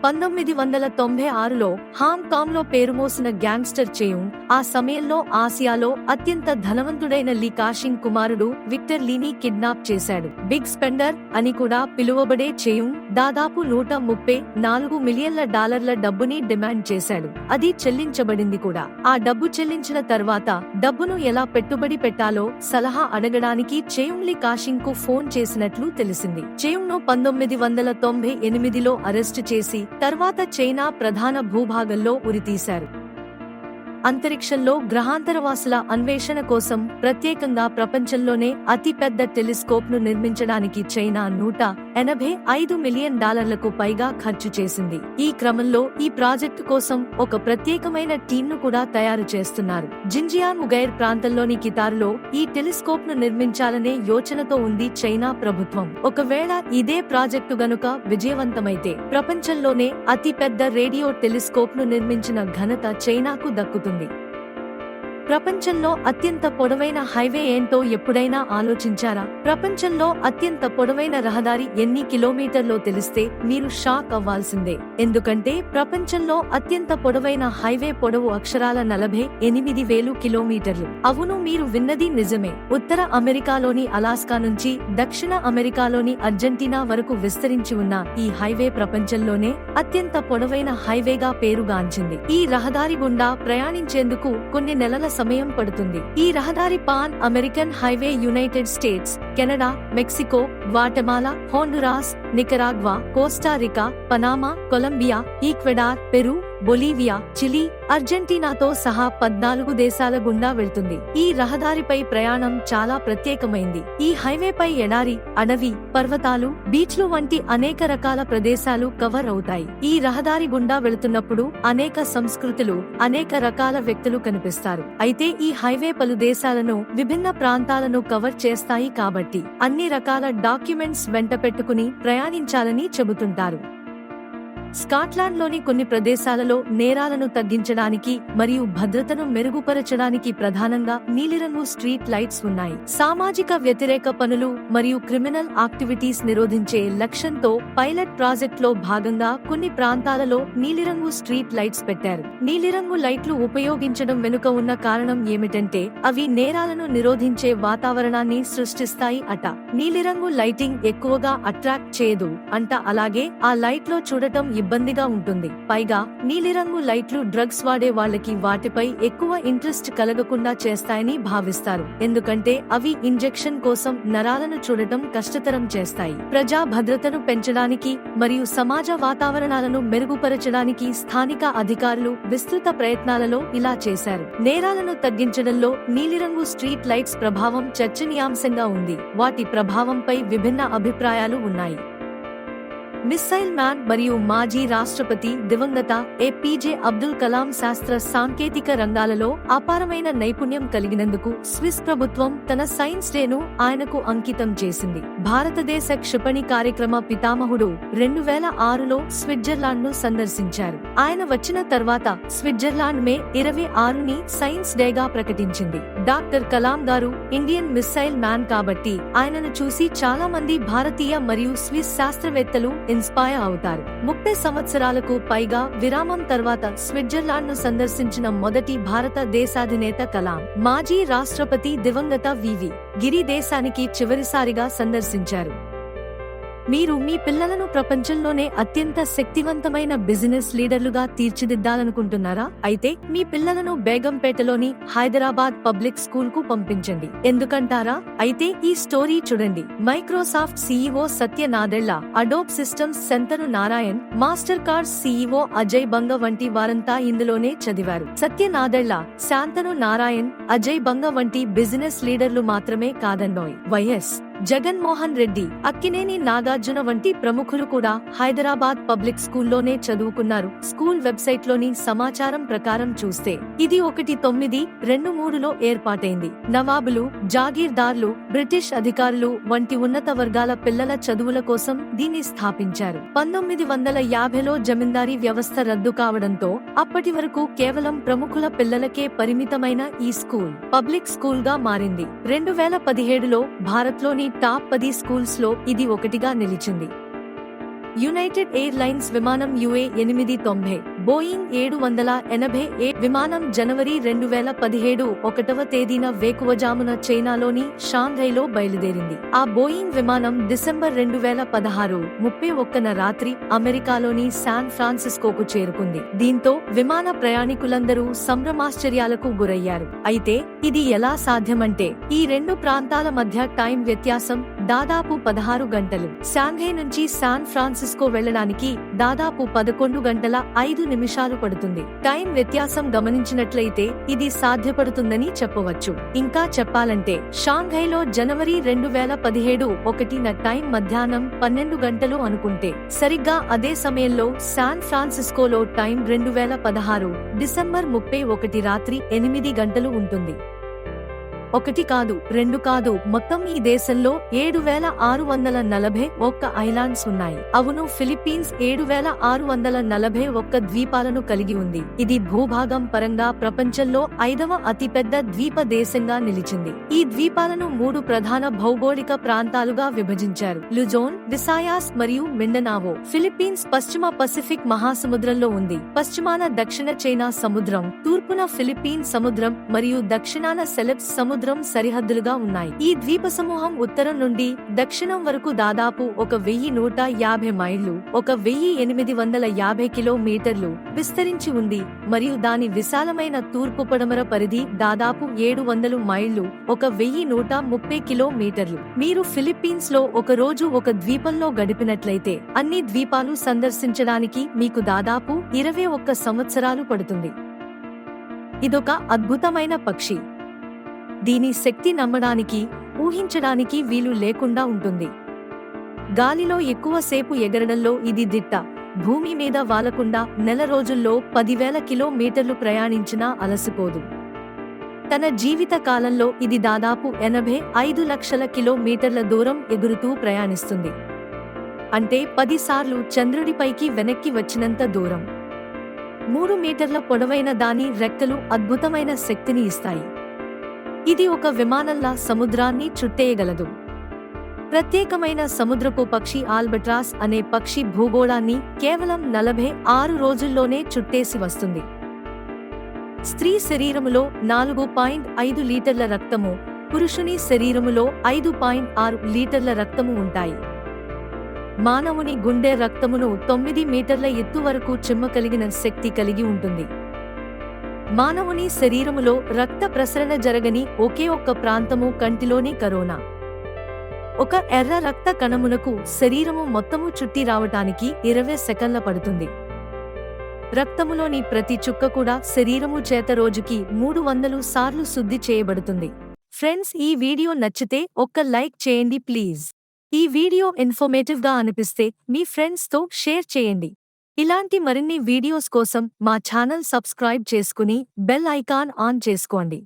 1996లో హాంకాంగ్లో పేరుమోసిన gangster చేయుంగ్ ఆ సమయంలో ఆసియాలో అత్యంత ధనవంతుడైన లీ కాషింగ్ కుమారుడు విక్టర్ లీని కిడ్నాప్ చేశాడు. బిగ్ స్పెండర్ అని కూడా పిలువబడే చేయుంగ్ దాదాపు $134 మిలియన్ల డబ్బుని డిమాండ్ చేశాడు. అది చెల్లించబడింది కూడా. ఆ డబ్బు చెల్లించిన తర్వాత డబ్బును ఎలా పెట్టుబడి పెట్టాలో సలహా అడగడానికి చేయుంగ్ లీ కాషింగ్ కు ఫోన్ చేసినట్లు తెలిసింది. చేయుంగ్ ను 1998లో అరెస్టు చేసి తర్వాత చైనా ప్రధాన భూభాగంలో ఉరితీశారు. అంతరిక్షంలో గ్రహాంతరవాసుల అన్వేషణ కోసం ప్రత్యేకంగా ప్రపంచంలోనే అతిపెద్ద టెలిస్కోప్ ను నిర్మించడానికి చైనా $185 మిలియన్ పైగా ఖర్చు చేసింది. ఈ క్రమంలో ఈ ప్రాజెక్టు కోసం ఒక ప్రత్యేకమైన టీంను కూడా తయారు చేస్తున్నారు. జింజియాన్ ఉగైర్ ప్రాంతంలోని కితారులో ఈ టెలిస్కోప్ ను నిర్మించాలనే యోచనతో ఉంది చైనా ప్రభుత్వం. ఒకవేళ ఇదే ప్రాజెక్టు గనుక విజయవంతమైతే ప్రపంచంలోనే అతిపెద్ద రేడియో టెలిస్కోప్ ను నిర్మించిన ఘనత చైనాకు దక్కుతుంది. ప్రపంచంలో అత్యంత పొడవైన హైవే ఏంటో ఎప్పుడైనా ఆలోచించారా? ప్రపంచంలో అత్యంత పొడవైన రహదారి ఎన్ని కిలోమీటర్లో తెలిస్తే మీరు షాక్ అవ్వాల్సిందే. ఎందుకంటే ప్రపంచంలో అత్యంత పొడవైన హైవే పొడవు అక్షరాల 48,000 కిలోమీటర్లు. అవును, మీరు విన్నది నిజమే. ఉత్తర అమెరికాలోని అలాస్కా నుంచి దక్షిణ అమెరికాలోని అర్జెంటీనా వరకు విస్తరించి ఉన్న ఈ హైవే ప్రపంచంలోనే అత్యంత పొడవైన హైవేగా పేరుగాంచింది. ఈ రహదారి గుండా ప్రయాణించేందుకు కొన్ని నెలల సమయం పడుతుంది. ఈ రహదారి Pan American highway United States, Canada, Mexico, Guatemala, Honduras, Nicaragua, Costa Rica, Panama, Colombia, Ecuador, Peru, Bolivia, Chile, అర్జెంటీనాతో సహా 14 దేశాల గుండా వెళ్తుంది. ఈ రహదారిపై ప్రయాణం చాలా ప్రత్యేకమైంది. ఈ హైవేపై ఎడారి, అడవి, పర్వతాలు, బీచ్లు వంటి అనేక రకాల ప్రదేశాలు కవర్ అవుతాయి. ఈ రహదారి గుండా వెళుతున్నప్పుడు అనేక సంస్కృతులు, అనేక రకాల వ్యక్తులు కనిపిస్తారు. అయితే ఈ హైవే పలు దేశాలను, విభిన్న ప్రాంతాలను కవర్ చేస్తాయి కాబట్టి అన్ని రకాల డాక్యుమెంట్స్ వెంట పెట్టుకుని ప్రయాణించాలని చెబుతుంటారు. స్కాట్లాండ్లోని కొన్ని ప్రదేశాలలో నేరాలను తగ్గించడానికి మరియు భద్రతను మెరుగుపరచడానికి ప్రధానంగా నీలిరంగు స్ట్రీట్ లైట్స్ ఉన్నాయి. సామాజిక వ్యతిరేక పనులు మరియు క్రిమినల్ యాక్టివిటీస్ నిరోధించే లక్ష్యంతో పైలట్ ప్రాజెక్ట్ లో భాగంగా కొన్ని ప్రాంతాలలో నీలిరంగు స్ట్రీట్ లైట్స్ పెట్టారు. నీలిరంగు లైట్లు ఉపయోగించడం వెనుక ఉన్న కారణం ఏమిటంటే అవి నేరాలను నిరోధించే వాతావరణాన్ని సృష్టిస్తాయి అట. నీలిరంగు లైటింగ్ ఎక్కువగా అట్రాక్ట్ చేయదు అంట. అలాగే ఆ లైట్ లో చూడటం ఇబ్బందిగా ఉంటుంది. పైగా నీలిరంగు లైట్లు డ్రగ్స్ వాడే వాళ్ళకి వాటిపై ఎక్కువ ఇంట్రెస్ట్ కలగకుండా చేస్తాయని భావిస్తారు. ఎందుకంటే అవి ఇంజెక్షన్ కోసం నరాలను చూడటం కష్టతరం చేస్తాయి. ప్రజా భద్రతను పెంచడానికి మరియు సమాజ వాతావరణాలను మెరుగుపరచడానికి స్థానిక అధికారులు విస్తృత ప్రయత్నాలలో ఇలా చేశారు. నేరాలను తగ్గించడంలో నీలిరంగు స్ట్రీట్ లైట్స్ ప్రభావం చర్చనీయాంశంగా ఉంది. వాటి ప్రభావంపై విభిన్న అభిప్రాయాలు ఉన్నాయి. మిస్సైల్ మ్యాన్ మరియు మాజీ రాష్ట్రపతి దివంగత ఏపీజే అబ్దుల్ కలాం శాస్త్ర సాంకేతిక రంగాలలో అపారమైన నైపుణ్యం కలిగినందుకు స్విస్ ప్రభుత్వం తన సైన్స్ డేను ఆయనకు అంకితం చేసింది. భారతదేశ క్షిపణి కార్యక్రమ పితామహుడు 2006లో స్విట్జర్లాండ్ ను సందర్శించారు. ఆయన వచ్చిన తర్వాత స్విట్జర్లాండ్ మే 26ని సైన్స్ డేగా ప్రకటించింది. డాక్టర్ కలాం గారు ఇండియన్ మిస్సైల్ మ్యాన్ కాబట్టి ఆయనను చూసి చాలా మంది భారతీయ మరియు స్విస్ శాస్త్రవేత్తలు ఇన్స్పైర్ అవుతారు. 30 సంవత్సరాలకు పైగా విరామం తర్వాత స్విట్జర్లాండ్ ను సందర్శించిన మొదటి భారత దేశాధినేత కలాం. మాజీ రాష్ట్రపతి దివంగత వివి గిరి దేశానికి చివరిసారిగా సందర్శించారు. మీరు మీ పిల్లలను ప్రపంచంలోనే అత్యంత శక్తివంతమైన బిజినెస్ లీడర్లుగా తీర్చిదిద్దాలనుకుంటున్నారా? అయితే మీ పిల్లలను బేగంపేటలోని హైదరాబాద్ పబ్లిక్ స్కూల్ కు పంపించండి. ఎందుకంటారా? అయితే ఈ స్టోరీ చూడండి. Microsoft CEO Satya Nadella, Adobe Systems Shantanu Narayen, Master Cards CEO Ajay Banga వంటి వారంతా ఇందులోనే చదివారు. సత్య నాదెళ్ల, శాంతను నారాయణ్, అజయ్ బంగ వంటి బిజినెస్ లీడర్లు మాత్రమే కాదన్నోయ్. వైఎస్ జగన్మోహన్ రెడ్డి, అక్కినేని నాగార్జున వంటి ప్రముఖులు కూడా హైదరాబాద్ పబ్లిక్ స్కూల్లోనే చదువుకున్నారు. స్కూల్ వెబ్సైట్ లోని సమాచారం ప్రకారం చూస్తే ఇది 1923లో ఏర్పాటైంది. నవాబులు, జాగీర్దార్లు, బ్రిటిష్ అధికారులు వంటి ఉన్నత వర్గాల పిల్లల చదువుల కోసం దీన్ని స్థాపించారు. 1950లో జమీందారీ వ్యవస్థ రద్దు కావడంతో అప్పటి వరకు కేవలం ప్రముఖుల పిల్లలకే పరిమితమైన ఈ స్కూల్ పబ్లిక్ స్కూల్ గా మారింది. 2017లో భారత్లోని టాప్ 10 స్కూల్స్ లో ఇది ఒకటిగా నిలిచింది. యునైటెడ్ ఎయిర్లైన్స్ విమానం UA890, బోయింగ్ 780 విమానం జనవరి 2017 1వ తేదీన వేకువజామున చైనాలోని షాంఘైలో బయలుదేరింది. ఆ బోయింగ్ విమానం డిసెంబర్ 2016 31న రాత్రి అమెరికాలోని శాన్ ఫ్రాన్సిస్కోకు చేరుకుంది. దీంతో విమాన ప్రయాణికులందరూ సంభ్రమాశ్చర్యాలకు గురయ్యారు. అయితే ఇది ఎలా సాధ్యమంటే ఈ రెండు ప్రాంతాల మధ్య టైం వ్యత్యాసం దాదాపు 16 గంటలు. షాంఘై నుంచి శాన్ ఫ్రాన్సిస్కో వెళ్లడానికి దాదాపు 11 గంటల 5 నిమిషాలు పడుతుంది. టైం వ్యత్యాసం గమనించినట్లయితే ఇది సాధ్యపడుతుందని చెప్పవచ్చు. ఇంకా చెప్పాలంటే షాంఘైలో జనవరి 2017 1న టైం మధ్యాహ్నం 12 గంటలు అనుకుంటే సరిగ్గా అదే సమయంలో శాన్ ఫ్రాన్సిస్కోలో టైం 2016 డిసెంబర్ 31 రాత్రి 8 గంటలు ఉంటుంది. 1 కాదు 2 కాదు, మొత్తం ఈ దేశంలో 7641 ఐలాండ్స్ ఉన్నాయి. అవును, ఫిలిప్పీన్స్ 7641 ద్వీపాలను కలిగి ఉంది. ఇది భూభాగం పరంగా ప్రపంచంలో 5వ అతిపెద్ద ద్వీప దేశంగా నిలిచింది. ఈ ద్వీపాలను 3 ప్రధాన భౌగోళిక ప్రాంతాలుగా విభజించారు: లుజోన్, విసాయాస్ మరియు మిండనావో. ఫిలిప్పీన్స్ పశ్చిమ పసిఫిక్ మహాసముద్రంలో ఉంది. పశ్చిమాన దక్షిణ చైనా సముద్రం, తూర్పున ఫిలిప్పీన్ సముద్రం మరియు దక్షిణాన సెలెబ్స్ సముద్రం సరిహద్దులుగా ఉన్నాయి. ఈ ద్వీప సమూహం ఉత్తరం నుండి దక్షిణం వరకు దాదాపు 1150 మైళ్లు 1850 కిలోమీటర్లు విస్తరించి ఉంది మరియు దాని విశాలమైన తూర్పు పడమర పరిధి దాదాపు 700 మైళ్లు 1130 కిలోమీటర్లు. మీరు ఫిలిప్పీన్స్ లో ఒక రోజు ఒక ద్వీపంలో గడిపినట్లయితే అన్ని ద్వీపాలు సందర్శించడానికి మీకు దాదాపు 21 సంవత్సరాలు పడుతుంది. ఇదొక అద్భుతమైన పక్షి. దీని శక్తి నమ్మడానికి, ఊహించడానికి వీలు లేకుండా ఉంటుంది. గాలిలో ఎక్కువ సేపు ఎగరడంలో ఇది దిట్ట. భూమి మీద వాలకుండా నెల రోజుల్లో 10,000 కిలోమీటర్లు ప్రయాణించినా అలసిపోదు. తన జీవిత కాలంలో ఇది దాదాపు 85 లక్షల కిలోమీటర్ల దూరం ఎగురుతూ ప్రయాణిస్తుంది. అంటే 10 సార్లు చంద్రుడిపైకి వెనక్కి వచ్చినంత దూరం. 3 మీటర్ల పొడవైన దాని రెక్కలు అద్భుతమైన శక్తిని ఇస్తాయి. ఇది ఒక విమానంలా సముద్రాన్ని చుట్టేయగలదు. ప్రత్యేకమైన సముద్రపు పక్షి ఆల్బట్రాస్ అనే పక్షి భూగోళాన్ని కేవలం 46 రోజుల్లోనే చుట్టేసి వస్తుంది. స్త్రీ శరీరములో 4.5 లీటర్ల రక్తము, పురుషుని శరీరములో 5.6 లీటర్ల రక్తము ఉంటాయి. మానవుని గుండె రక్తమును 9 మీటర్ల ఎత్తు వరకు చిమ్మగలిగిన శక్తి కలిగి ఉంటుంది. మానవుని శరీరములో రక్త ప్రసరణ జరగని ఒకే ఒక్క ప్రాంతము కంటిలోని కరోనా. ఒక ఎర్ర రక్త కణమునకు శరీరము మొత్తము చుట్టి రావటానికి 20 సెకన్ల పడుతుంది. రక్తములోని ప్రతి చుక్క కూడా శరీరము చేత రోజుకి 300 సార్లు శుద్ధి చేయబడుతుంది. ఫ్రెండ్స్, ఈ వీడియో నచ్చితే ఒక్క లైక్ చేయండి ప్లీజ్. ఈ వీడియో ఇన్ఫర్మేటివ్ గా అనిపిస్తే మీ ఫ్రెండ్స్ తో షేర్ చేయండి. ఇలాంటి మరిన్ని వీడియోస్ కోసం మా ఛానల్ సబ్స్క్రైబ్ చేసుకుని బెల్ ఐకాన్ ఆన్ చేసుకోండి.